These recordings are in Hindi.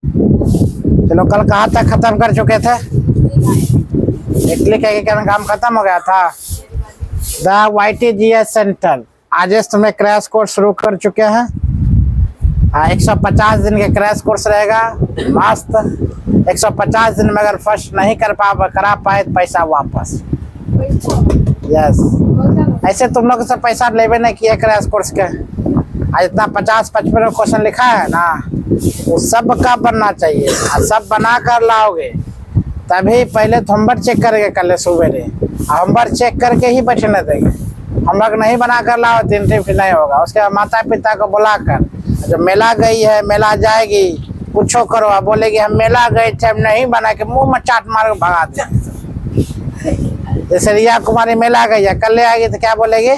चलो कल कहाँ तक खत्म कर चुके थे? इटली के काम खत्म हो गया था। द YTGS सेंटर आज तुम्हें क्रैश कोर्स शुरू कर चुके हैं। 150 दिन के क्रैश कोर्स रहेगा मस्त। 150 दिन में अगर फर्स्ट नहीं करा पाए तो पैसा वापस। यस, ऐसे तुम लोग से पैसा लेवे नहीं किया क्रैश कोर्स के। आज इतना 50-55 क्वेश्चन लिखा है ना, वो सब का बनना चाहिए। सब बना कर लाओगे तभी पहले तो होमवर्क चेक करेंगे कल सवेरे। होमवर्क चेक करके ही बैठने देंगे। होमवर्क नहीं बना कर लाओ तो इंटरव्यू नहीं होगा। उसके बाद माता पिता को बुलाकर, जो मेला गई है मेला जाएगी पूछो करो, अब बोलेगी हम मेला गए थे हम नहीं बना के मुंह में चाट मार भगा देंगे। जैसे रिया कुमारी मेला गई है, कल ले आएगी तो क्या बोलेगी?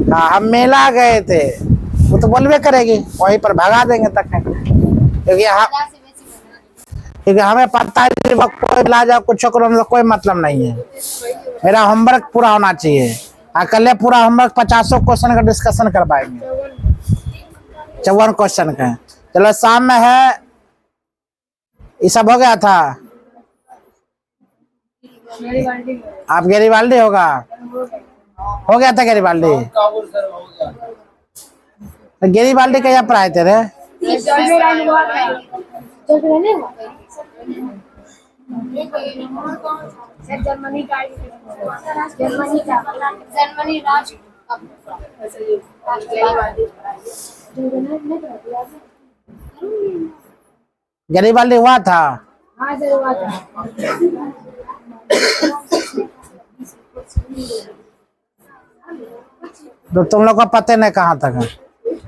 हाँ हम मेला गए थे, वो तो बोलबे करेगी, वहीं पर भगा देंगे तक। क्योंकि हमें पता है कोई ला जाओ कुछ करो, कोई मतलब नहीं है। मेरा होमवर्क पूरा होना चाहिए। कल पूरा होमवर्क 50 क्वेश्चन का डिस्कशन करवाएंगे, 54 क्वेश्चन का। चलो शाम में है, ये सब हो गया था। आप गैरीबाल्डी होगा, हो गया था गैरीबाल्डी। गैरीबाल्डी कहाँ पर आए थे रे? गैरीबाल्डी हुआ था। तो तुम लोग को पता नहीं कहाँ तक है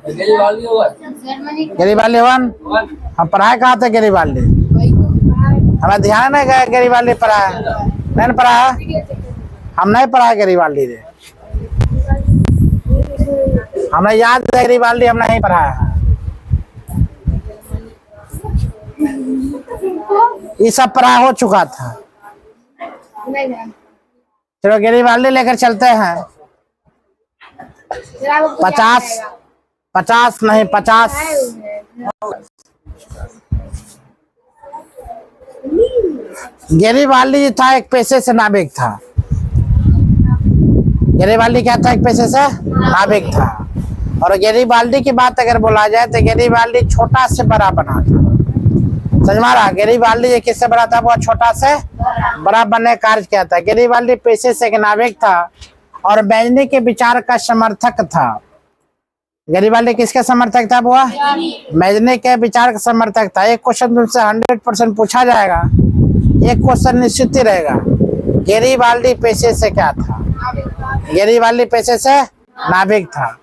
गैरीबाल्डी वन। हम पढ़ाए कहाँ थे गैरीबाल्डी? हमें ध्यान नहीं गया गैरीबाल्डी पढ़ाया नहीं पढ़ाया। हम नहीं पढ़ाए गैरीबाल्डी रे, हमें याद है गैरीबाल्डी हम नहीं पढ़ाया। ये सब पढ़ा हो चुका था। चलो गैरीबाल्डी लेकर चलते हैं। 50 नहीं 50। गैरीबाल्डी था एक पैसे से नाविक था। गैरीबाल्डी क्या था? एक पैसे से नाविक था। और गैरीबाल्डी की बात अगर बोला जाए तो गैरीबाल्डी छोटा से बड़ा बना था। समझ मारा? गैरीबाल्डी ये किससे बड़ा था? वो छोटा से बड़ा बनने का कार्य किया था। गैरीबाल्डी पैसे से एक नाविक था और मैजनी के विचार का समर्थक था। गैरीबाल्डी किसके समर्थक था? वो मैजनी के विचार का समर्थक था। एक क्वेश्चन तुमसे 100% पूछा जाएगा, एक क्वेश्चन निश्चित ही रहेगा। गैरीबाल्डी पैसे से क्या था? गैरीबाल्डी पैसे से नाविक था।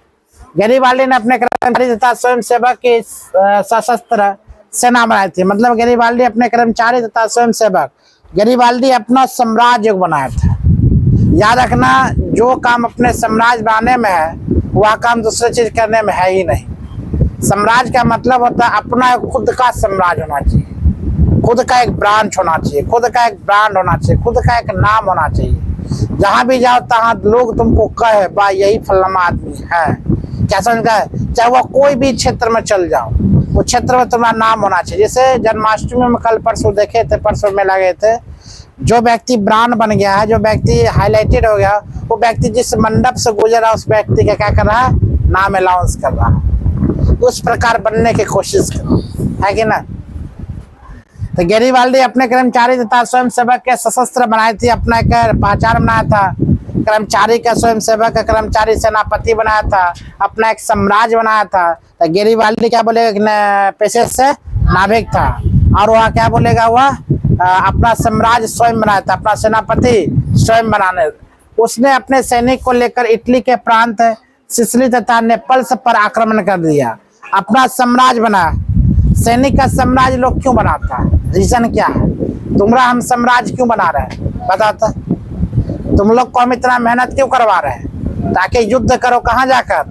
गैरीबाल्डी ने अपने कर्मचारी तथा स्वयं सेवक की सशस्त्र सेना बनाई थी। मतलब गैरीबाल्डी अपने कर्मचारी तथा स्वयं सेवक, गैरीबाल्डी अपना साम्राज्य बनाया था। याद रखना, जो काम अपने साम्राज्य बनाने में है वह काम दूसरे चीज करने में है ही नहीं। साम्राज्य का मतलब होता है अपना खुद का साम्राज्य होना चाहिए, खुद का एक ब्रांच होना चाहिए, खुद का एक ब्रांड होना चाहिए, खुद का एक नाम होना चाहिए। जहां भी जाओ तहां लोग तुमको कहे बा यही फलाना आदमी है। क्या समझ गए? चाहे वह कोई भी क्षेत्र में चल जाओ, वो क्षेत्र में तुम्हारा नाम होना चाहिए। जैसे जन्माष्टमी में कल परसों देखे थे, परसों में लगे थे, जो व्यक्ति ब्रांड बन गया है, जो व्यक्ति हाईलाइटेड हो गया, वो व्यक्ति जिस मंडप से गुजरा उस व्यक्ति का क्या कर रहा है? नाम अनाउंस कर रहा है। उस प्रकार बनने की कोशिश करो, है कि ना? तो गैरीबाल्डी अपने कर्मचारी तथा स्वयं सेवक के सशस्त्र बनाई थी, अपना एक पहचान बनाया था। कर्मचारी का स्वयं सेवक का कर्मचारी सेनापति बनाया था, अपना एक साम्राज्य बनाया था। तो गैरीबाल्डी क्या बोलेगा? पेशे से नाविक था। और वह क्या बोलेगा? वह अपना साम्राज्य स्वयं बनाया था, अपना सेनापति स्वयं बनाने। उसने अपने सैनिक को लेकर इटली के प्रांत सिसिली तथा नेपल्स पर आक्रमण कर दिया, अपना साम्राज्य बना। सैनिक का साम्राज्य लोग क्यों बनाता है? रीजन क्या है? तुम्हारा हम साम्राज्य क्यों बना रहे हैं बताता? तुम लोग को हम इतना मेहनत क्यों करवा रहे हैं? ताकि युद्ध करो, कहाँ जाकर?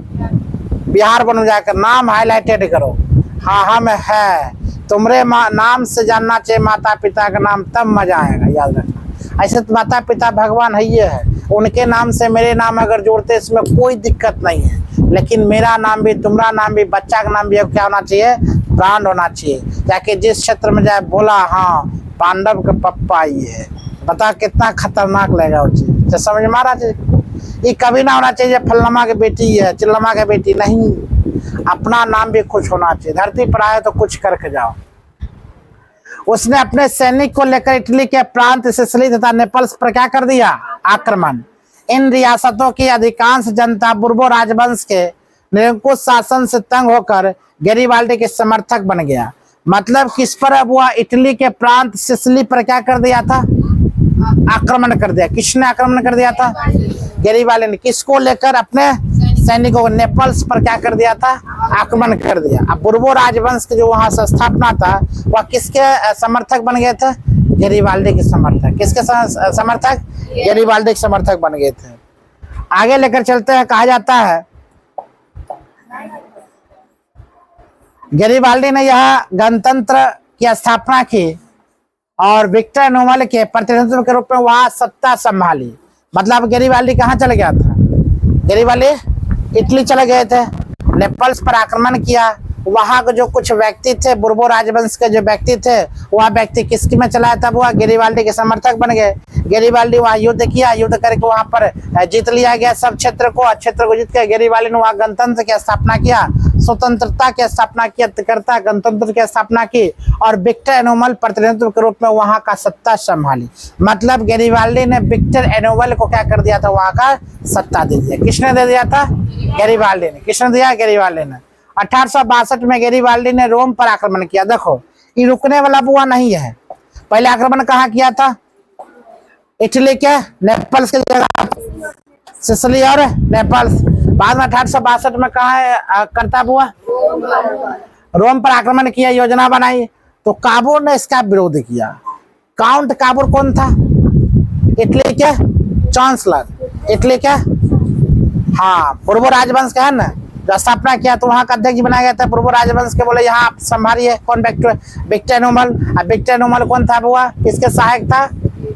बिहार बनो जाकर, नाम हाईलाइटेड करो। हाँ हम है, तुम्हारे नाम से जानना चाहिए माता पिता का नाम, तब मजा आएगा। याद रखना, ऐसे तो माता पिता भगवान है, ये है, उनके नाम से मेरे नाम अगर जोड़ते इसमें कोई दिक्कत नहीं है। लेकिन मेरा नाम भी, तुम्हारा नाम भी, बच्चा का नाम भी क्या होना चाहिए? ब्रांड होना चाहिए, ताकि जिस क्षेत्र में जाए बोला हाँ पांडव के पप्पा ये है, बता कितना खतरनाक लगेगा वो चीज। तो समझ में आ रहा चीज, ये कभी ना होना चाहिए फल्लमा की बेटी है चिल्लमा की बेटी, नहीं, अपना नाम भी कुछ होना चाहिए। धरती पर आए तो कुछ करके जाओ। उसने अपने सैनिक को लेकर इटली के प्रांत सिसिली तथा नेपल्स पर क्या कर दिया, आक्रमण। इन रियासतों की अधिकांश जनता बुर्बो राजवंश के निरंकुश शासन से तंग होकर गैरिबाल्डी के समर्थक बन गया। मतलब किस पर, अब वह इटली के प्रांत सिसिली पर क्या कर दिया था, आक्रमण कर दिया। किसने आक्रमण कर दिया था, गैरिबाल्डी ने। किसको लेकर, अपने सैनिकों को, नेपल्स पर क्या कर दिया था, आक्रमण कर दिया। अब बुर्बो राजवंश की जो वहां से स्थापना था वह किसके समर्थक बन गए थे, गैरिबाल्डी के समर्थक। किसके समर्थक, गैरिबाल्डी के समर्थक बन गए थे। आगे लेकर चलते हैं, कहा जाता है गैरिबाल्डी ने यह गणतंत्र की स्थापना की और विक्टर एनुअल के प्रतिनिधित्व के रूप में वहां सत्ता संभाली। मतलब गैरिबाल्डी कहाँ चले गया था, गैरिबाल्डी इटली चले गए थे, नेपल्स पर आक्रमण किया। वहां के जो कुछ व्यक्ति थे, बुर्बो राजवंश के जो व्यक्ति थे, वह व्यक्ति किसकी में चलाया, तब वह गैरिबाल्डी के समर्थक बन गए। गैरिबाल्डी वहां युद्ध किया, युद्ध करके वहां पर जीत लिया गया सब क्षेत्र को जीत के गैरिबाल्डी ने वहां गणतंत्र की स्थापना किया, स्वतंत्रता की स्थापना की, करता गणतंत्र की स्थापना की और विक्टर एनुअल प्रतिनिधित्व के रूप में वहां का सत्ता संभाली। मतलब गैरिबाल्डी ने विक्टर एनुअल को क्या कर दिया था, वहां का सत्ता दे दिया। किसने दे दिया था, गैरिबाल्डी ने। किसने दिया, गैरिबाल्डी ने। 1862 में गैरिबाल्डी ने रोम पर आक्रमण किया। देखो ये रुकने वाला बुआ नहीं है। पहले आक्रमण कहाँ किया था, इटली के नेपल्स के जगह, सिसिली और नेपल्स। बाद में 1862 में कहा करता बुआ, रोम पर आक्रमण किया, योजना बनाई। तो काबुर ने इसका विरोध किया। काउंट काबुर कौन था, इटली के चांसलर, इटली के हाँ पूर्व राजवंश का है ना, जो स्थापना किया तो वहां का अध्यक्ष बनाया गया था पूर्व राजवंश के। बोले यहाँ आप संभालिए, कौन, विक्टर एनुअल। अब विक्टर एनुअल कौन था बुआ, किसके सहायक था,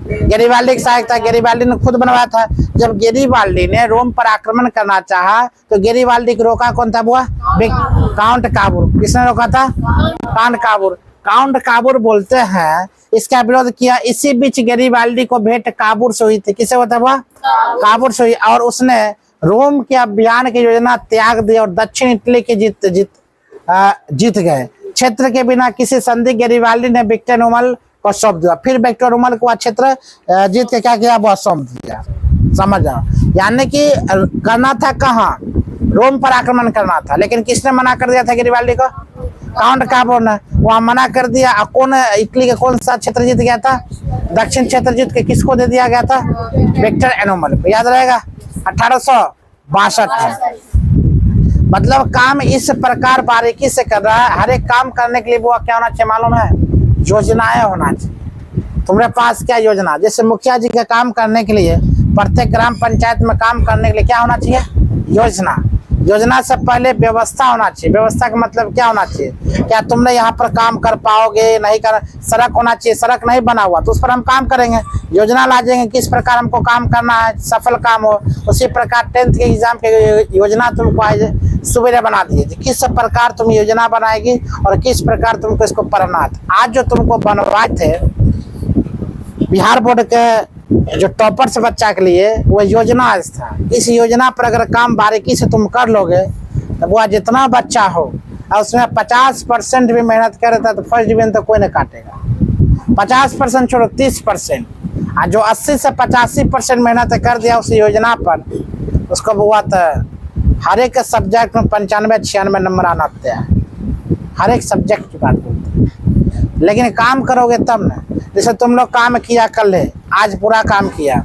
गैरिबाल्डी के सहायक था। गैरिबाल्डी ने खुद बनवाया था। जब गैरिबाल्डी ने रोम पर आक्रमण करना चाहा तो गैरिबाल्डी को रोका कौन था बुआ, काउंट काबुर। किसने रोका था, काउंट काबुर। काउंट काबुर बोलते हैं, इसका विरोध किया। इसी बीच गैरिबाल्डी को भेंट काबुर से हुई थी। किसे होता हुआ, काबुर से हुई। और उसने रोम के अभियान की योजना त्याग दी और दक्षिण इटली की जीत गए। क्षेत्र के बिना किसी संधि गैरिबाल्डी ने विक्टर एनुअल को सौंप दिया। फिर विक्टर एनुअल को क्षेत्र जीत के क्या किया, वो सौंप दिया। समझ जाओ, यानी कि करना था कहाँ, रोम पर आक्रमण करना था, लेकिन किसने मना कर दिया था गैरिबाल्डी को, काउंट काबुर ने। वहां मना कर दिया। कौन, इटली का कौन सा क्षेत्र जीत गया था, दक्षिण क्षेत्र जीत के किसको दे दिया गया था, विक्टर एनुअल। याद रहेगा 1862 है। मतलब काम इस प्रकार बारीकी से कर रहा है। हर एक काम करने के लिए वो क्या होना चाहिए मालूम है, योजनाएं होना चाहिए। तुम्हारे पास क्या योजना, जैसे मुखिया जी का काम करने के लिए, प्रत्येक ग्राम पंचायत में काम करने के लिए क्या होना चाहिए, योजना। योजना से पहले व्यवस्था होना चाहिए। व्यवस्था का मतलब क्या होना चाहिए, क्या तुमने यहाँ पर काम कर पाओगे, नहीं कर। सड़क होना चाहिए, सड़क नहीं बना हुआ तो उस पर हम काम करेंगे। योजना ला देंगे किस प्रकार हमको काम करना है, सफल काम हो। उसी प्रकार 10th के एग्जाम के योजना तुमको आज सुबह बना दिए, किस प्रकार तुम योजना बनाएगी और किस प्रकार तुमको इसको पढ़ना है। आज जो तुमको बनवाए थे बिहार बोर्ड के जो टॉपर्स बच्चा के लिए, वो योजना था। इस योजना पर अगर काम बारीकी से तुम कर लोगे तो वो जितना बच्चा हो और उसमें 50% भी मेहनत करता तो फर्स्ट डिवीजन तो कोई नहीं काटेगा। 50% छोड़ो, 30%। और जो 80 से 85% मेहनत कर दिया उस योजना पर, उसको बुआ तो हर एक सब्जेक्ट में 95-96 नंबर आना है। हर एक सब्जेक्ट की बात बोलते हैं, लेकिन काम करोगे तब ना। जैसे तुम लोग काम किया कल है, आज पूरा काम किया,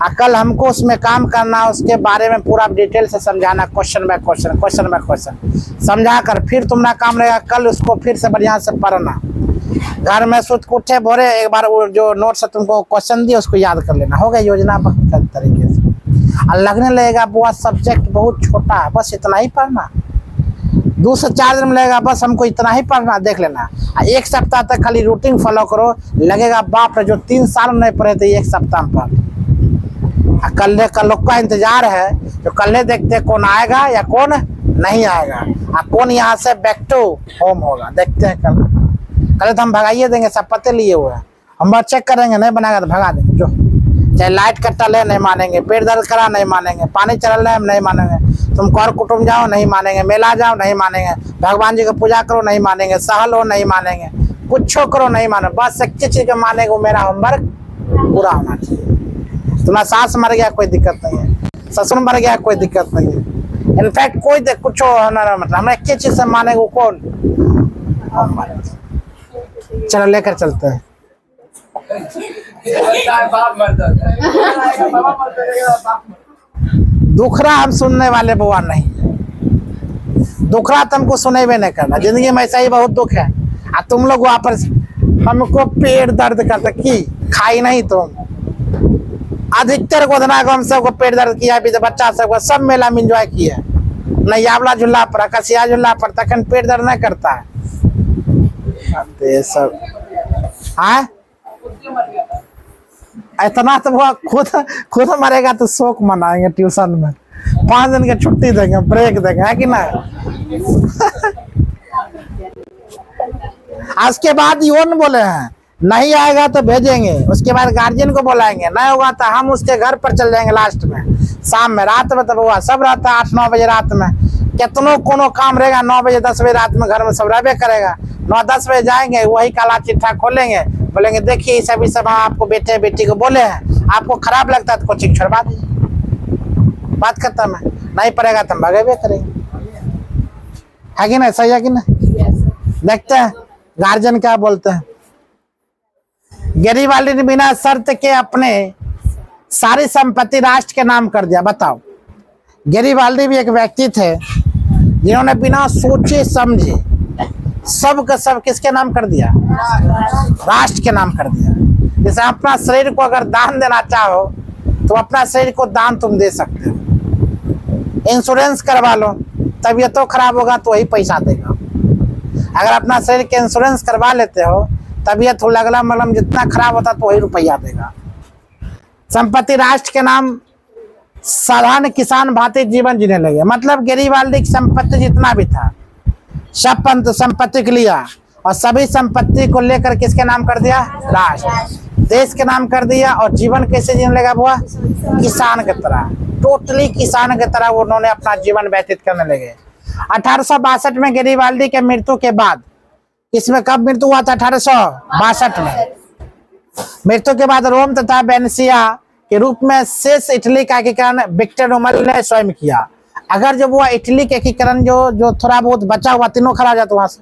और कल हमको उसमें काम करना, उसके बारे में पूरा डिटेल से समझाना, क्वेश्चन बाय क्वेश्चन समझा कर फिर तुम्हारा काम रहेगा कल उसको फिर से बढ़िया से पढ़ना। घर में सुत उठे भोरे एक बार वो जो नोट्स तुमको क्वेश्चन दिए उसको याद कर लेना, हो गया योजना तरीके से। और लगने लगेगा वो सब्जेक्ट बहुत छोटा है, बस इतना ही पढ़ना। 2 से 4 दिन में लगेगा बस हमको इतना ही पढ़ना, देख लेना। 1 सप्ताह तक खाली रूटीन फॉलो करो, लगेगा बाप रे जो 3 साल नहीं पढ़े थे 1 सप्ताह में पढ़। कल का इंतजार है, तो कल देखते कौन आएगा या कौन नहीं आएगा। कौन यहाँ से बैक टू होम होगा, देखते हैं कल तो हम भगाइए देंगे, सब पते लिए हुए हैं। हम बात चेक करेंगे, नहीं बनाएगा तो भगा देंगे। जो चाहे लाइट कट्टा ले नहीं मानेंगे, पेट दर्द करा नहीं मानेंगे, पानी चल रहा है नहीं मानेंगे, तुम कर कुटुम जाओ नहीं मानेंगे, मेला जाओ नहीं मानेंगे, भगवान जी की पूजा करो नहीं मानेंगे, सहलो नहीं मानेंगे, कुछ करो नहीं माने, बस एक चीज के मानेंगे, वो मेरा होमवर्क पूरा होना चाहिए। तुम्हारा सास मर गया कोई दिक्कत नहीं है, ससुर मर गया कोई दिक्कत नहीं है, इनफैक्ट कोई कुछ होना मतलब हम एक चीज से मानेंगे, वो कौन? चलो लेकर चलते हैं। दुखरा हम सुनने वाले बुआ नहीं, दुखरा तुमको सुनेबे नहीं करना, जिंदगी में ऐसा ही बहुत दुख है। आ तुम लोग वहां पर हमको पेट दर्द करता की खाई नहीं तुम, अधिकतर गोधना को हम सबको पेट दर्द किया भी, बच्चा सबको सब मेला में इंजॉय किया, न यावला झूला पर कसिया झूला पर, तखन पेट दर्द नहीं करता है। ये सब हाँ इतना तो वो खुद मरेगा तो शोक मनाएंगे, ट्यूशन में 5 दिन की छुट्टी देंगे, ब्रेक देंगे, है कि ना? उसके बाद योन बोले हैं नहीं आएगा तो भेजेंगे, उसके बाद गार्जियन को बुलाएंगे, नहीं होगा तो हम उसके घर पर चल जाएंगे लास्ट में, शाम में, रात में तो हुआ सब रहता है 8-9 बजे रात में, कितनों कोनो काम रहेगा 9 बजे 10 बजे रात में घर में सब रहबे करेगा, 9-10 बजे जाएंगे, वही काला चिट्ठा खोलेंगे, बोलेंगे देखिए सब हम आपको बेटे बेटी को बोले हैं, आपको खराब लगता है तो कोचिंग छोड़वा दीजिए, बात खत्म है, नहीं पड़ेगा तो हम भगेबे करेंगे, है कि नहीं? सही है कि नहीं? देखते हैं गार्जियन क्या बोलते हैं। गेरीवाल्डी ने बिना शर्त के अपने सारी संपत्ति राष्ट्र के नाम कर दिया। बताओ, गेरीवाल्डी भी एक व्यक्ति थे जिन्होंने बिना सोचे समझे सब का सब किसके नाम कर दिया? राष्ट्र के नाम कर दिया। जैसे अपना शरीर को अगर दान देना चाहो तो अपना शरीर को दान तुम दे सकते हो, इंश्योरेंस करवा लो, तबीयत तो खराब होगा तो वही पैसा देगा। अगर अपना शरीर के इंश्योरेंस करवा लेते हो, तबीयत हो लगला मलम जितना खराब होता तो वही रुपया देगा। संपत्ति राष्ट्र के नाम, साधारण किसान भांति जीवन जीने लगे। मतलब गेरीवाल्डी की संपत्ति जितना भी था सब संपत्ति के लिया और सभी संपत्ति को लेकर किसके नाम कर दिया? राष्ट्र, देश के नाम कर दिया। और जीवन कैसे जीने लगा हुआ? किसान की तरह, टोटली किसान की तरह उन्होंने अपना जीवन व्यतीत करने लगे। 1862 में गेरीवाल्डी के मृत्यु के बाद, इसमें कब मृत्यु हुआ था? 1862 में। मृत्यु के बाद रोम तथा वेनेसिया के रूप में शेष इटली का एकीकरण विक्टर नोबल ने स्वयं किया। अगर जब वो इटली के एकीकरण जो थोड़ा बहुत बचा हुआ, तीनों खड़ा जाता वहां से,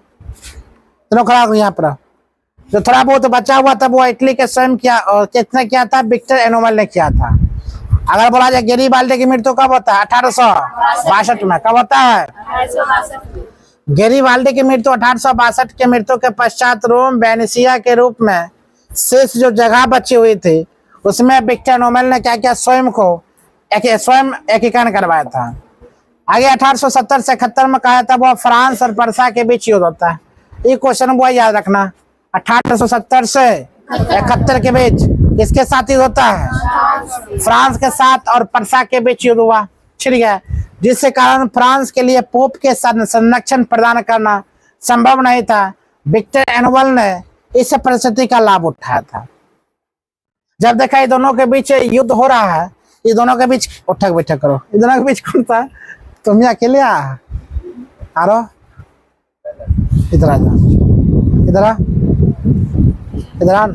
तीनों खड़ा यहाँ पर, जो थोड़ा बहुत बचा हुआ तब वो इटली के स्वयं किया। और किसने किया था? विक्टर एनोबल ने किया था। अगर बोला जाए गेरीवाल्डी की मृत्यु कब होता है? 1862 में। कब होता है? गेरीवाल्डी की मृत्यु 1862 के मृत्यु के पश्चात रोम वेनेसिया के रूप में शेष जो जगह बची हुई थी उसमें विक्टर नोबल ने क्या किया? स्वयं एकीकरण करवाया था। आगे 1870 से 71 में कहा था वो फ्रांस और पर्सा के बीच युद्ध होता है। ये क्वेश्चन वो याद रखना, 1870 से 71 के बीच किसके साथ युद्ध होता है? फ्रांस के साथ और पर्सा के बीच युद्ध हुआ, छिड़ गया, जिसके कारण फ्रांस के लिए पोप के संरक्षण प्रदान करना संभव नहीं था। विक्टर एनोबल ने इस परिस्थिति का लाभ उठाया था। जब देखा ये दोनों के बीच युद्ध हो रहा है, ये दोनों के बीच उठक बैठक करो, ये दोनों के बीच कौन था? तुम ही अकेले आ रहो, इधर आ जाओ, इधर आ, इधर आ,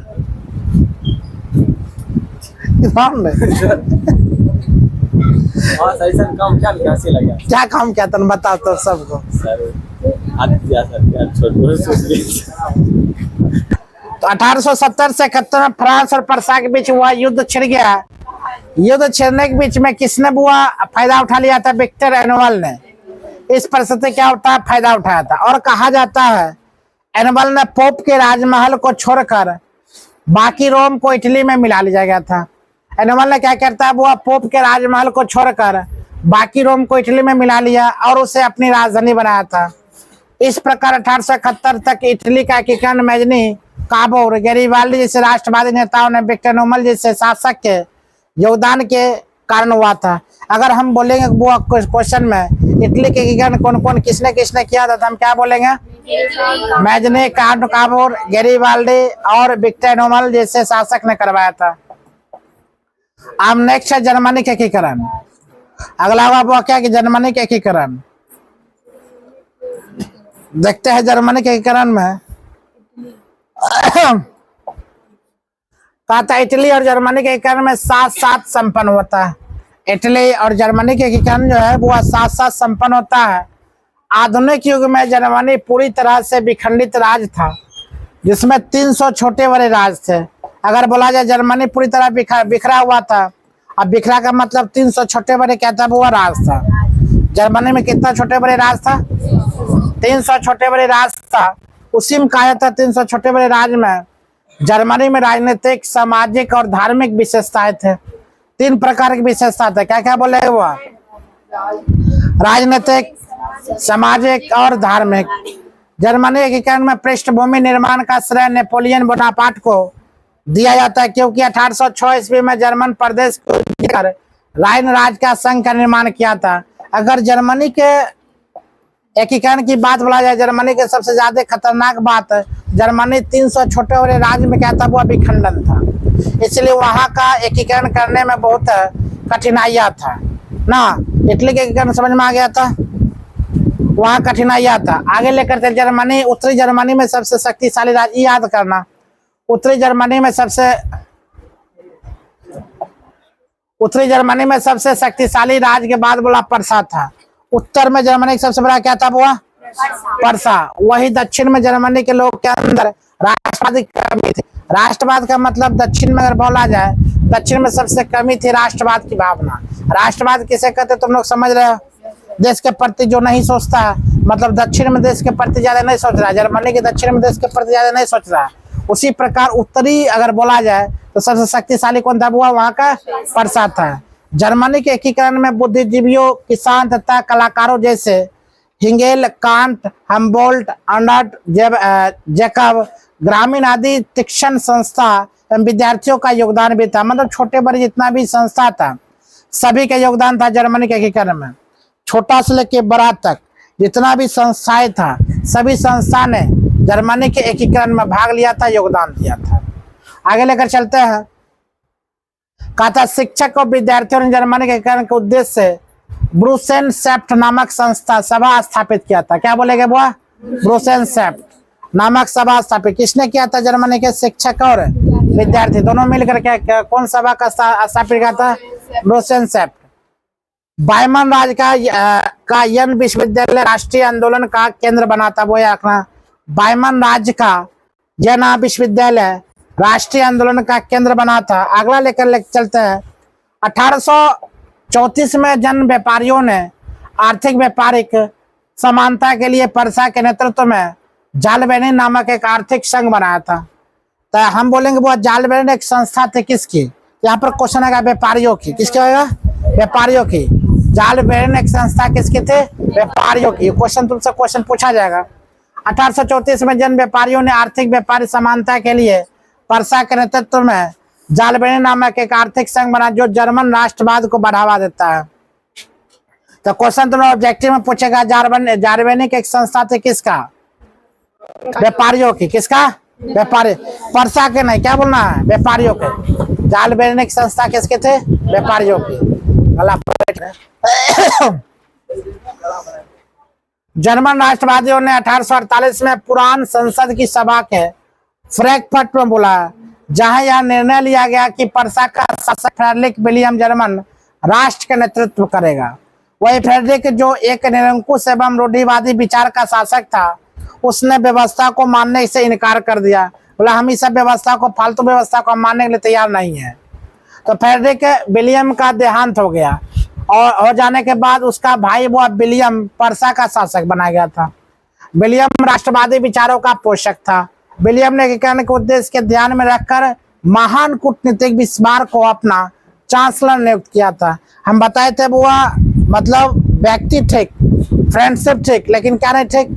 क्या काम किया तुम बताओ तो सबको। तो 1870 से 71 में फ्रांस और पर्सा के बीच हुआ युद्ध छिड़ गया। युद्ध छिड़ने के बीच में किसने बुआ फायदा उठा लिया था? विक्टर एनोबल ने इस परिस्थिति क्या फायदा उठाया था। और कहा जाता है एनोबल ने पोप के राजमहल को छोड़कर बाकी रोम को इटली में मिला लिया गया था। एनोबल ने क्या करता है? वो पोप के राजमहल को छोड़कर बाकी रोम को इटली में मिला लिया और उसे अपनी राजधानी बनाया था। इस प्रकार 1871 तक इटली का एकीकरण मैजनी, काबोर, गेरीवाल्डी जैसे राष्ट्रवादी नेताओं ने विक्टर नोबल जैसे शासक के योगदान के कारण हुआ था। अगर हम बोलेंगे वो क्वेश्चन में इटली के एकीकरण कौन कौन किसने किसने किया था, तो हम क्या बोलेंगे? मैजने, काबोर, गैरिबाल्डी और विक्टर नोबल जैसे शासक ने करवाया था। अब नेक्स्ट है जर्मनी के एकीकरण। अगला हुआ क्या कि जर्मनी के एकीकरण। देखते हैं जर्मनी के एकीकरण में कहा था इटली और जर्मनी के एकीकरण में साथ साथ संपन्न होता है। इटली और जर्मनी के एकीकरण जो है वो साथ साथ संपन्न होता है। आधुनिक युग में जर्मनी पूरी तरह से विखंडित राज्य था, जिसमें 300 छोटे बड़े राज्य थे। अगर बोला जाए जर्मनी पूरी तरह बिखरा हुआ था, अब बिखरा का मतलब 300 छोटे बड़े क्या था, वो राज्य था। जर्मनी में कितना छोटे बड़े राज्य था? 300 छोटे बड़े राज्य था। उसी में कहा था 300 छोटे बड़े राज्य में जर्मनी में राजनीतिक, सामाजिक और धार्मिक विशेषताएं थे। 3 प्रकार की विशेषता थे। क्या क्या बोले वो? राजनीतिक, सामाजिक और धार्मिक। जर्मनी एकीकरण में पृष्ठभूमि निर्माण का श्रेय नेपोलियन बोनापार्ट को दिया जाता है, क्योंकि 1806 ईस्वी में जर्मन प्रदेश को राइन राज्य का संघ का निर्माण किया था। अगर जर्मनी के एकीकरण की बात बोला जाए, जर्मनी के सबसे ज्यादा खतरनाक बात है जर्मनी 300 छोटे बड़े राज्य में क्या था, वो विखंडन था। इसलिए वहां का एकीकरण करने में बहुत कठिनाइयां था ना। इटली के एकीकरण समझ में आ गया था, वहां कठिनाइयां था। आगे लेकर चल जर्मनी, उत्तरी जर्मनी में सबसे शक्तिशाली राज्य, याद करना उत्तरी जर्मनी में सबसे शक्तिशाली राज्य के बाद बोला परसा था। उत्तर में जर्मनी का सबसे बड़ा क्या था, वो परसा। वही दक्षिण में जर्मनी के लोग के अंदर राष्ट्रवाद की कमी थी। राष्ट्रवाद का मतलब दक्षिण में अगर बोला जाए, दक्षिण में सबसे कमी थी राष्ट्रवाद की भावना। राष्ट्रवाद किसे कहते तुम लोग समझ रहे हो? देश के प्रति जो नहीं सोचता, मतलब दक्षिण में देश के प्रति ज्यादा नहीं सोच रहा, जर्मनी के दक्षिण में देश के प्रति ज्यादा नहीं सोच रहा। उसी प्रकार उत्तरी अगर बोला जाए तो सबसे शक्तिशाली कौन था, वो वहां का परसा था। जर्मनी के एकीकरण में बुद्धिजीवियों, किसान तथा कलाकारों जैसे हिंगेल, कांट, हम्बोल्ट, अर्नस्ट, जैकब, ग्रामीण आदि शिक्षण संस्था एवं विद्यार्थियों का योगदान भी था। मतलब छोटे बड़े जितना भी संस्था था सभी का योगदान था जर्मनी के एकीकरण में। छोटा से लेके बड़ा तक जितना भी संस्थाएं था, सभी संस्था ने जर्मनी के एकीकरण में भाग लिया था, योगदान दिया था। आगे लेकर चलते हैं। कहा था शिक्षक और विद्यार्थियों ने जर्मनी के एकीकरण के उद्देश्य से ब्रुसेनसेफ्ट नामक संस्था सभा स्थापित किया था। क्या बोलेगे वो? ब्रुसेनसेफ्ट नामक सभा स्थापित किसने किया था? जर्मनी के शिक्षक और विद्यार्थी दोनों मिलकर के कौन सभा का स्थापित किया था? ब्रुसेनसेफ्ट। बायमन राज्य का यन विश्वविद्यालय राष्ट्रीय आंदोलन का केंद्र बना था। वो रखना, बायमन राज्य का यन विश्वविद्यालय राष्ट्रीय आंदोलन का केंद्र बना था। अगला लेकर चलते हैं। 1834 में जन व्यापारियों ने आर्थिक व्यापारिक समानता के लिए परसा के नेतृत्व में जालबेनी नामक एक आर्थिक संघ बनाया था। तो हम बोलेंगे वो जालबेनी एक संस्था थी किसकी? यहाँ पर क्वेश्चन आएगा व्यापारियों की। किसकी होगा? व्यापारियों की। जालबेनी एक संस्था किसकी थी? व्यापारियों की। क्वेश्चन पूछा जाएगा। 1834 में जन व्यापारियों ने आर्थिक व्यापारी समानता के लिए परसा के नेतृत्व में जालबेनी नामक एक आर्थिक संघ बना, जो जर्मन राष्ट्रवाद को बढ़ावा देता है। तो क्वेश्चन तुम्हारा ऑब्जेक्टिव में पूछेगा जालबेनी की एक संस्था थी किसका? व्यापारियों की। किसका? व्यापारी। परसा के नहीं, क्या बोलना है? व्यापारियों के। जालबेनी की संस्था किसके थे? व्यापारियों की। जर्मन राष्ट्रवादियों ने 1848 में पुरान संसद की सभा के फ्रैंकफर्ट में बोला, जहां यह निर्णय लिया गया कि परसा का शासक फ्रेडरिक विलियम जर्मन राष्ट्र का नेतृत्व करेगा। वही फ्रेडरिक जो एक निरंकुश एवं रूढ़िवादी विचार का शासक था, उसने व्यवस्था को मानने से इनकार कर दिया। बोला हम इस व्यवस्था को, फालतू व्यवस्था को मानने के लिए तैयार नहीं है। तो फ्रेडरिक विलियम का देहांत हो गया और हो जाने के बाद उसका भाई वो विलियम परसा का शासक बना गया था। विलियम राष्ट्रवादी विचारों का पोषक था। विलियम ने एकीकरण के उद्देश्य के ध्यान में रखकर महान कूटनीतिक बिस्मार्क को अपना चांसलर नियुक्त किया था। हम बताए थे वो मतलब व्यक्ति ठीक, फ्रेंडशिप ठीक, लेकिन क्या नहीं ठीक?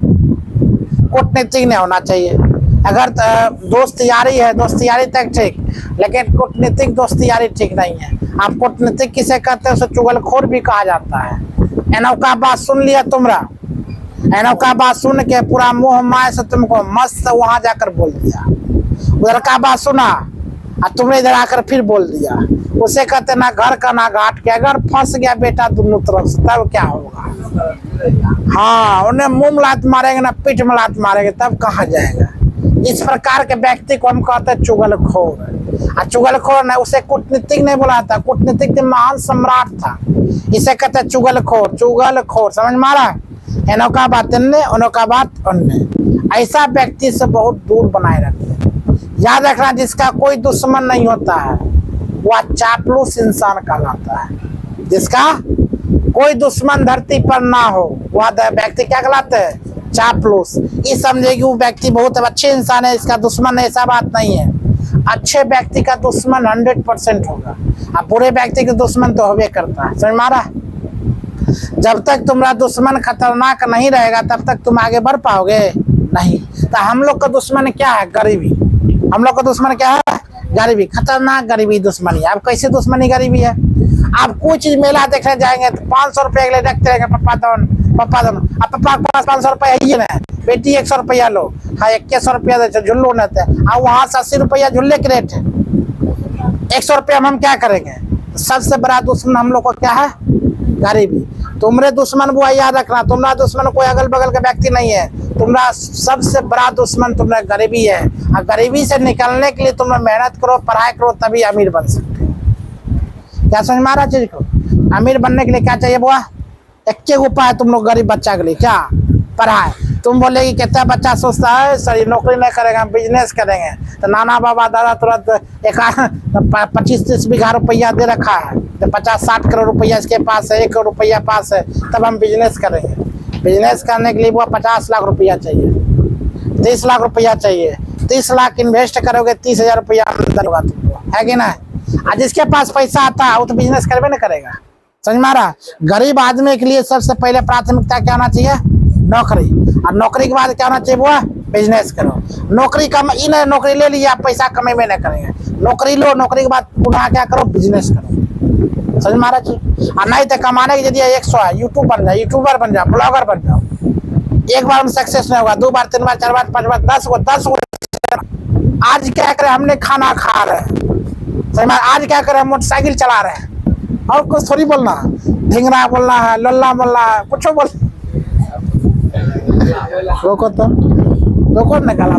कूटनीतिक नहीं होना चाहिए। अगर दोस्त यारी है, दोस्त यारी तक ठीक, लेकिन कूटनीतिक दोस्त यारी ठीक नहीं है। आप कूटनीतिक किसे कहते हैं, उसे चुगलखोर भी कहा जाता है। एनौका बात सुन लिया तुमरा, एनौका बात सुन के पूरा मोह माया से तुमको मस्त वहां जाकर बोल दिया। उधर का बात सुना और तुमने इधर आकर फिर बोल दिया। उसे कहते ना घर का ना घाट के, अगर फंस गया बेटा दोनों तरफ से तब क्या होगा। हाँ, उन्हें मुंह में लात मारेंगे ना पीठ में लात मारेंगे, तब कहाँ जाएगा। इस प्रकार के व्यक्ति को हम कहते हैं चुगलखोर। और चुगलखोर ने उसे कूटनीतिक नहीं बोला था, कूटनीतिक महान सम्राट था, इसे कहते हैं चुगलखोर। चुगलखोर समझ मारा। एनौका बात इनने, अनोखा बात उनने। ऐसा व्यक्ति से बहुत दूर बनाए रखते। याद रखना, जिसका कोई दुश्मन नहीं होता है वह चापलूस इंसान कहलाता है। जिसका कोई दुश्मन धरती पर ना हो वह व्यक्ति क्या कहलाता है, चापलूस। ये समझे कि वो व्यक्ति बहुत अच्छे इंसान है, इसका दुश्मन ऐसा बात नहीं है। अच्छे व्यक्ति का दुश्मन 100% होगा, और बुरे व्यक्ति का दुश्मन तो होबे करता है। समझ मारा। जब तक तुम्हारा दुश्मन खतरनाक नहीं रहेगा तब तक तुम आगे बढ़ पाओगे नहीं। तो हम लोग का दुश्मन क्या है, गरीबी। हम लोग का दुश्मन क्या है, गरीबी। खतरनाक गरीबी दुश्मनी। अब कैसे दुश्मनी गरीबी है, आप कोई चीज मेला देखने जाएंगे तो 500 रुपये के लिए रखते रहेंगे, पप्पा दोन पप्पा दोनों। अब पप्पा के पास 500 रुपया है ना, बेटी 100 रुपया लो, हाँ 2100 रुपया दे झुल्लू न थे। अब वहाँ से 80 रुपया झुल्ले के रेट है, 100 रुपया हम क्या करेंगे। सबसे बड़ा दुश्मन हम लोग को क्या है, गरीबी। तुम्हारे दुश्मन वो याद रखना, तुम्हारा दुश्मन कोई अगल बगल का व्यक्ति नहीं है, तुम्हारा सबसे बड़ा दुश्मन तुम्हारा गरीबी है। और गरीबी से निकलने के लिए तुम मेहनत करो, पढ़ाई करो, तभी अमीर बन सकते हो। क्या समझ में आ रहा चीज को। अमीर बनने के लिए क्या चाहिए बुआ, एक उपाय तुम लोग गरीब बच्चा के लिए, क्या, पढ़ाई। तुम बोलेगी कितना बच्चा सोचता है सर नौकरी नहीं करेगा, हम बिजनेस करेंगे। तो नाना बाबा दादा तुरंत 25-30 बीघा रुपया दे रखा है, तो 50-60 करोड़ रुपया इसके पास है, 1 करोड़ रुपया पास है, तब हम बिजनेस करेंगे। बिजनेस करने के लिए वो 50 लाख रुपया चाहिए, 30 लाख रुपया चाहिए। 30 लाख इन्वेस्ट करोगे 30,000 रुपया आमदनी होगा तुमको, है कि ना। और जिसके पास पैसा आता है वो तो बिजनेस करवे ना करेगा। समझ मारा। गरीब आदमी के लिए सबसे पहले प्राथमिकता क्या होना चाहिए, नौकरी। और नौकरी के बाद क्या होना चाहिए, वो बिजनेस करो। नौकरी कम इन नौकरी ले लीजिए, आप पैसा कमेबे नहीं करेंगे। नौकरी लो, नौकरी के बाद पुनः क्या करो, बिजनेस करो। समझ मारा जी। और नहीं तो कमाने की यदि 100 है, यूट्यूब बन जाओ, यूट्यूबर बन जाओ, ब्लॉगर बन जाओ। एक बार में सक्सेस नहीं होगा, 2 बार 3 बार 4 बार 5 बार 10 गो। आज क्या करे, हमने खाना खा रहे हैं, समझ मारा। आज क्या करे, मोटरसाइकिल चला रहे हैं, और कुछ थोड़ी बोलना, ढिंगरा बोलना है, लल्ला बोलना है, कुछ बोल। रोको तो, रोको निकाला।